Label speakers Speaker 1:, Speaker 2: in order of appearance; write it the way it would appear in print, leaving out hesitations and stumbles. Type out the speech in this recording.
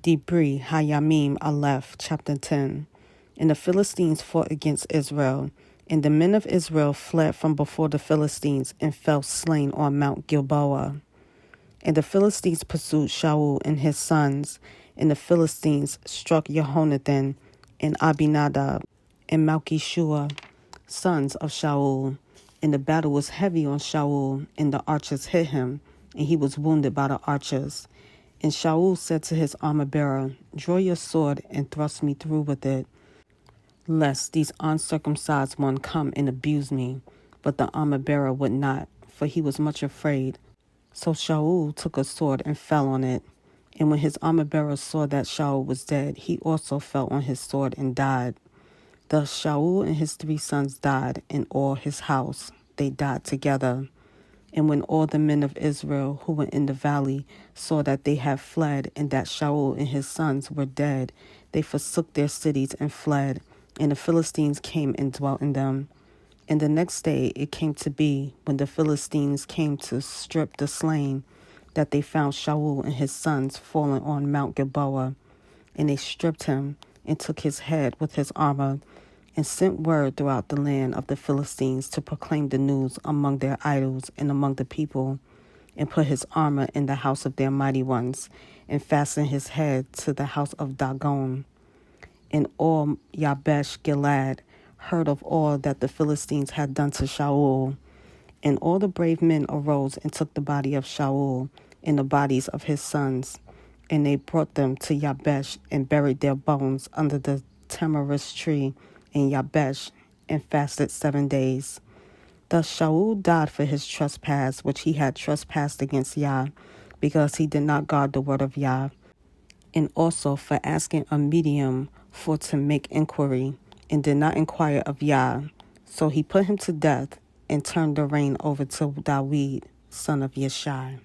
Speaker 1: Dibre, haYamim, Aleph, chapter 10. And the Philistines fought against Israel, and the men of Israel fled from before the Philistines and fell slain on Mount Gilboa. And the Philistines pursued Shaul and his sons, and the Philistines struck Jehonathan and Abinadab and Malchishua, sons of Shaul. And the battle was heavy on Shaul, and the archers hit him, and he was wounded by the archers. And Shaul said to his armor-bearer, "Draw your sword and thrust me through with it, lest these uncircumcised one come and abuse me." But the armor-bearer would not, for he was much afraid. So Shaul took a sword and fell on it. And when his armor-bearer saw that Shaul was dead, he also fell on his sword and died. Thus Shaul and his 3 sons died, and all his house. They died together. And when all the men of Israel who were in the valley saw that they had fled, and that Shaul and his sons were dead, they forsook their cities and fled, and the Philistines came and dwelt in them. And the next day it came to be, when the Philistines came to strip the slain, that they found Shaul and his sons fallen on Mount Gilboa. And they stripped him, and took his head with his armor, and sent word throughout the land of the Philistines to proclaim the news among their idols and among the people, and put his armor in the house of their mighty ones, and fastened his head to the house of Dagon. And all Yabesh Gilead heard of all that the Philistines had done to Shaul. And all the brave men arose and took the body of Shaul and the bodies of his sons, and they brought them to Yabesh and buried their bones under the tamarisk tree in Yabesh, and fasted 7 days. Thus Shaul died for his trespass which he had trespassed against Yah, because he did not guard the word of Yah, and also for asking a medium for to make inquiry, and did not inquire of Yah. So he put him to death, and turned the reign over to Dawid, son of Yeshai.